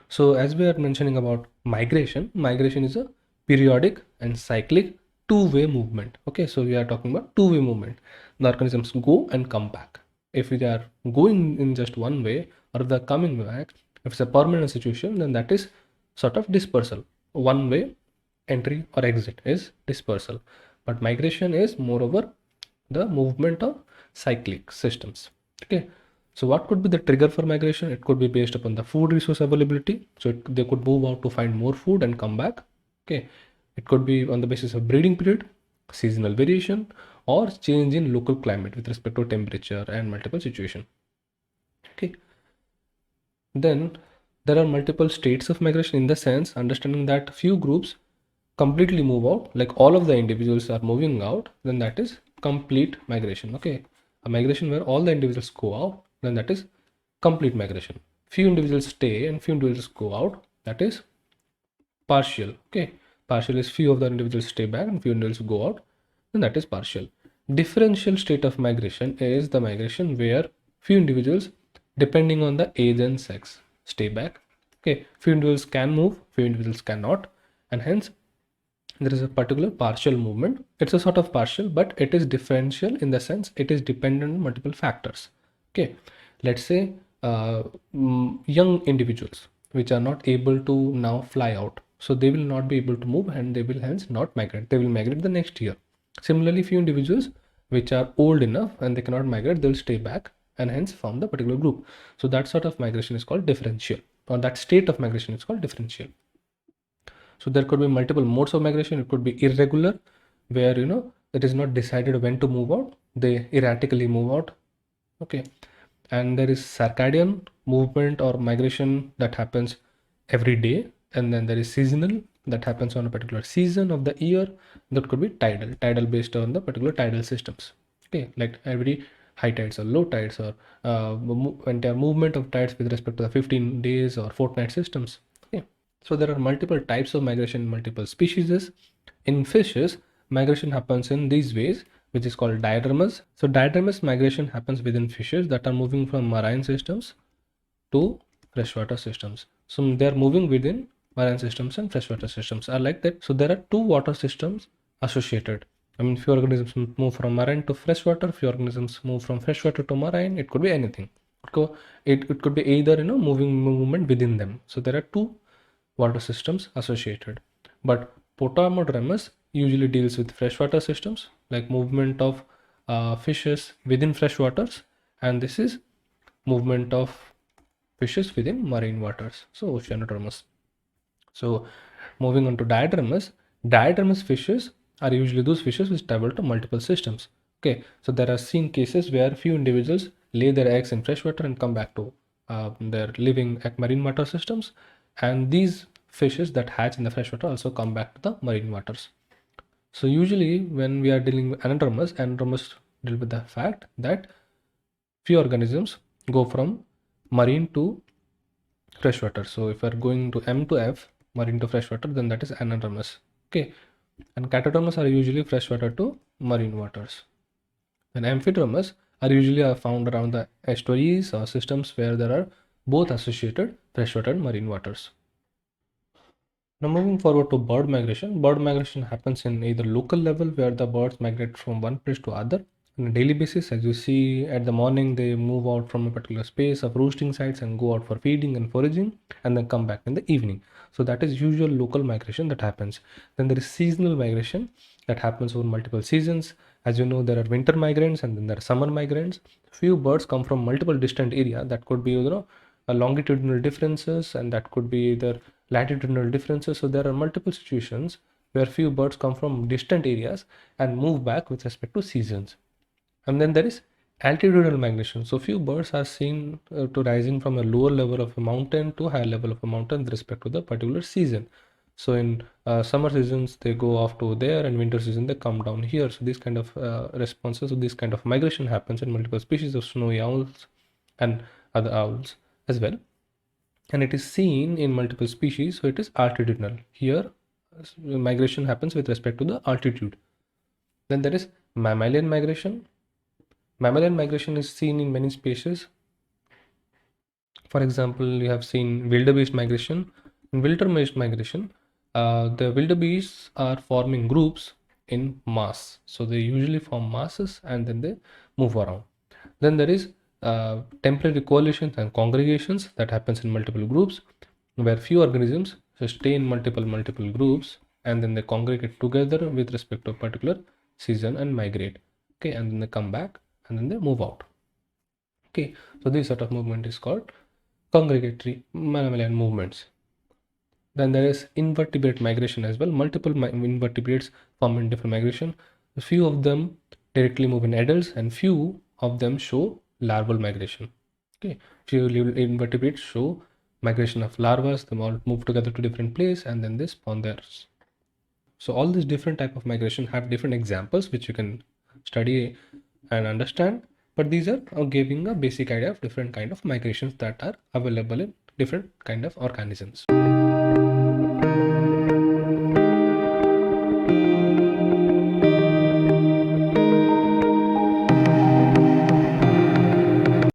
So as we are mentioning about migration, migration is a periodic and cyclic two-way movement. Okay, so we are talking about two-way movement. The organisms go and come back. If they are going in just one way, or if they're coming back, if it's a permanent situation, then that is sort of dispersal. One way entry or exit is dispersal, but migration is moreover the movement of cyclic systems. Okay, so what could be the trigger for migration? It could be based upon the food resource availability. So they could move out to find more food and come back. Okay, it could be on the basis of breeding period, seasonal variation, or change in local climate with respect to temperature and multiple situation. Okay, then there are multiple states of migration, in the sense understanding that few groups completely move out, like all of the individuals are moving out, then that is complete migration. Okay, a migration where all the individuals go out, then that is complete migration. Few individuals stay and few individuals go out, that is partial. Okay, partial is few of the individuals stay back and few individuals go out, then that is partial. Differential state of migration is the migration where few individuals, depending on the age and sex, stay back. Okay, few individuals can move, few individuals cannot, and hence there is a particular partial movement. It's a sort of partial, but it is differential in the sense it is dependent on multiple factors. Okay, let's say young individuals which are not able to now fly out, so they will not be able to move and they will hence not migrate. They will migrate the next year. Similarly, few individuals which are old enough and they cannot migrate, they will stay back and hence form the particular group. So that sort of migration is called differential, or that state of migration is called differential. So there could be multiple modes of migration. It could be irregular, where it is not decided when to move out, they erratically move out. Okay, and there is circadian movement or migration that happens every day, and then there is seasonal that happens on a particular season of the year. That could be tidal based on the particular tidal systems. Okay, like every high tides or low tides, or entire movement of tides with respect to the 15 days or fortnight systems. Okay, so there are multiple types of migration in multiple species. In fishes, migration happens in these ways, which is called diadromous. So diadromous migration happens within fishes that are moving from marine systems to freshwater systems. So they are moving within marine systems and freshwater systems are like that. So there are two water systems associated. I mean, few organisms move from marine to freshwater, few organisms move from freshwater to marine. It could be anything. It could be either movement within them. So there are two water systems associated. But Potamodramus usually deals with freshwater systems, like movement of fishes within freshwaters, and this is movement of fishes within marine waters, so oceanodromous. So moving on to diadromous fishes are usually those fishes which travel to multiple systems. Okay, so there are seen cases where few individuals lay their eggs in freshwater and come back to their living marine water systems, and these fishes that hatch in the freshwater also come back to the marine waters. So usually when we are dealing with anadromous deal with the fact that few organisms go from marine to freshwater. So if we are going to M to F, marine to freshwater, then that is anadromous. Okay, and catadromous are usually freshwater to marine waters. And amphidromous are usually found around the estuaries or systems where there are both associated freshwater and marine waters. Now moving forward to bird migration happens in either local level where the birds migrate from one place to other on a daily basis. As you see, at the morning they move out from a particular space of roosting sites and go out for feeding and foraging, and then come back in the evening. So that is usual local migration that happens. Then there is seasonal migration that happens over multiple seasons. As you know, there are winter migrants and then there are summer migrants. Few birds come from multiple distant area. That could be longitudinal differences, and that could be either latitudinal differences. So there are multiple situations where few birds come from distant areas and move back with respect to seasons. And then there is altitudinal migration. So few birds are seen to rising from a lower level of a mountain to higher level of a mountain with respect to the particular season. So in summer seasons they go off to there, and winter season they come down here. So these kind of responses, so this kind of migration happens in multiple species of snowy owls and other owls as well, and it is seen in multiple species. So it is altitudinal. Here migration happens with respect to the altitude. Then there is mammalian migration. Mammalian migration is seen in many species For example, you have seen wildebeest migration and wildebeest migration. The wildebeests are forming groups in mass. So they usually form masses and then they move around. Then there is temporary coalitions and congregations that happens in multiple groups, where few organisms stay in multiple groups and then they congregate together with respect to a particular season and migrate. Okay, and then they come back and then they move out. Okay, so this sort of movement is called congregatory mammalian movements. Then there is invertebrate migration as well. Multiple invertebrates form in different migration. A few of them directly move in adults, and few of them show larval migration. Okay, few invertebrates show migration of larvae. They all move together to different place, and then they spawn theirs. So all these different type of migration have different examples which you can study and understand. But these are giving a basic idea of different kind of migrations that are available in different kind of organisms.